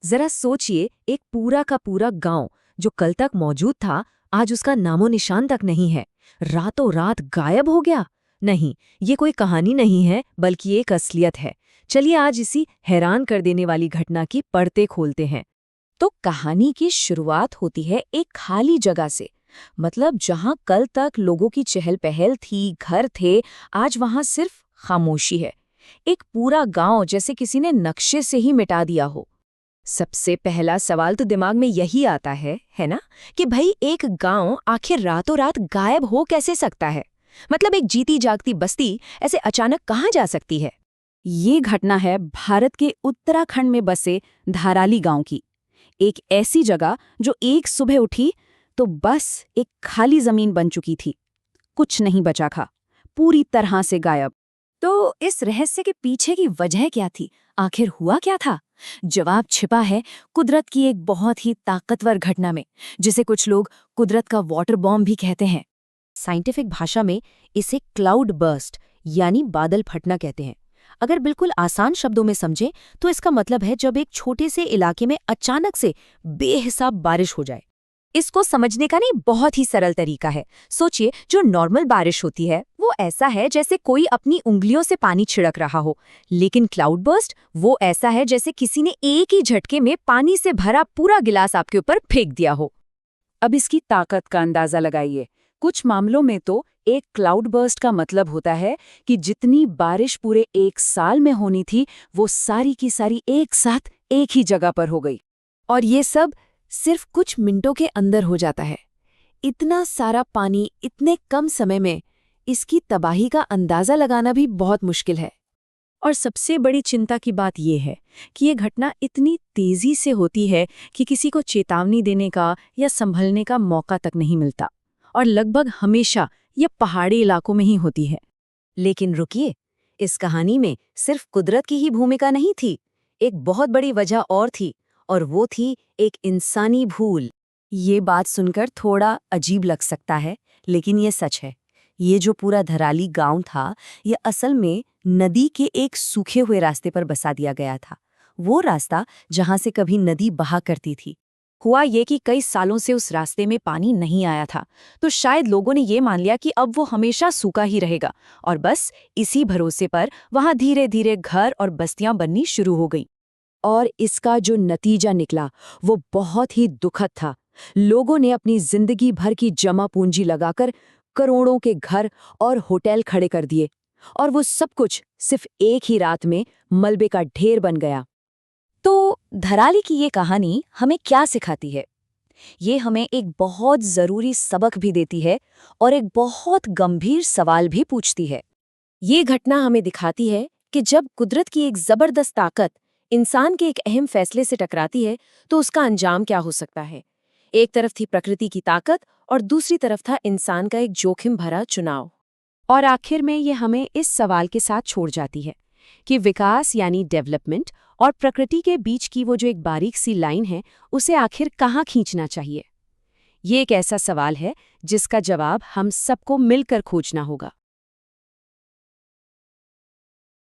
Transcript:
जरा सोचिए, एक पूरा का पूरा गांव जो कल तक मौजूद था, आज उसका नामो निशान तक नहीं है। रातों रात गायब हो गया। नहीं, ये कोई कहानी नहीं है, बल्कि एक असलियत है। चलिए आज इसी हैरान कर देने वाली घटना की परतें खोलते हैं। तो कहानी की शुरुआत होती है एक खाली जगह से। मतलब जहां कल तक लोगों की चहल पहल थी, घर थे, आज वहां सिर्फ खामोशी है। एक पूरा गांव जैसे किसी ने नक्शे से ही मिटा दिया हो। सबसे पहला सवाल तो दिमाग में यही आता है ना, कि भाई एक गांव आखिर रातों रात गायब हो कैसे सकता है। मतलब एक जीती जागती बस्ती ऐसे अचानक कहाँ जा सकती है। ये घटना है भारत के उत्तराखंड में बसे धाराली गांव की। एक ऐसी जगह जो एक सुबह उठी तो बस एक खाली जमीन बन चुकी थी। कुछ नहीं बचा था, पूरी तरह से गायब। तो इस रहस्य के पीछे की वजह क्या थी? आखिर हुआ क्या था? जवाब छिपा है कुदरत की एक बहुत ही ताकतवर घटना में, जिसे कुछ लोग कुदरत का वाटर बॉम्ब भी कहते हैं। साइंटिफिक भाषा में इसे क्लाउड बर्स्ट यानी बादल फटना कहते हैं। अगर बिल्कुल आसान शब्दों में समझें तो इसका मतलब है जब एक छोटे से इलाके में अचानक से बेहिसाब बारिश हो जाए। इसको समझने का नहीं बहुत ही सरल तरीका है। सोचिए, जो नॉर्मल बारिश होती है वो ऐसा है जैसे कोई अपनी उंगलियों से पानी छिड़क रहा हो, लेकिन क्लाउड बर्स्ट वो ऐसा है जैसे किसी ने एक ही झटके में पानी से भरा पूरा गिलास आपके ऊपर फेंक दिया हो। अब इसकी ताकत का अंदाजा लगाइए। कुछ मामलों में तो एक क्लाउड बर्स्ट का मतलब होता है कि जितनी बारिश पूरे एक साल में होनी थी, वो सारी की सारी एक साथ एक ही जगह पर हो गई। और ये सब सिर्फ कुछ मिनटों के अंदर हो जाता है। इतना सारा पानी इतने कम समय में, इसकी तबाही का अंदाजा लगाना भी बहुत मुश्किल है। और सबसे बड़ी चिंता की बात यह है कि ये घटना इतनी तेजी से होती है कि किसी को चेतावनी देने का या संभलने का मौका तक नहीं मिलता। और लगभग हमेशा ये पहाड़ी इलाकों में ही होती है। लेकिन रुकिए, इस कहानी में सिर्फ कुदरत की ही भूमिका नहीं थी। एक बहुत बड़ी वजह और थी, और वो थी एक इंसानी भूल। ये बात सुनकर थोड़ा अजीब लग सकता है, लेकिन ये सच है। ये जो पूरा धराली गांव था, ये असल में नदी के एक सूखे हुए रास्ते पर बसा दिया गया था। वो रास्ता जहां से कभी नदी बहा करती थी। हुआ ये कि कई सालों से उस रास्ते में पानी नहीं आया था, तो शायद लोगों ने ये मान लिया कि अब वो हमेशा सूखा ही रहेगा, और बस इसी भरोसे पर वहां धीरे धीरे घर और बस्तियां बननी शुरू हो गई। और इसका जो नतीजा निकला वो बहुत ही दुखद था। लोगों ने अपनी जिंदगी भर की जमा पूंजी लगाकर करोड़ों के घर और होटल खड़े कर दिए, और वो सब कुछ सिर्फ एक ही रात में मलबे का ढेर बन गया। तो धराली की ये कहानी हमें क्या सिखाती है? ये हमें एक बहुत जरूरी सबक भी देती है और एक बहुत गंभीर सवाल भी पूछती है। ये घटना हमें दिखाती है कि जब कुदरत की एक जबरदस्त ताकत इंसान के एक अहम फैसले से टकराती है, तो उसका अंजाम क्या हो सकता है। एक तरफ थी प्रकृति की ताकत और दूसरी तरफ था इंसान का एक जोखिम भरा चुनाव। और आखिर में ये हमें इस सवाल के साथ छोड़ जाती है कि विकास यानी डेवलपमेंट और प्रकृति के बीच की वो जो एक बारीक सी लाइन है, उसे आखिर कहाँ खींचना चाहिए। ये एक ऐसा सवाल है जिसका जवाब हम सबको मिलकर खोजना होगा।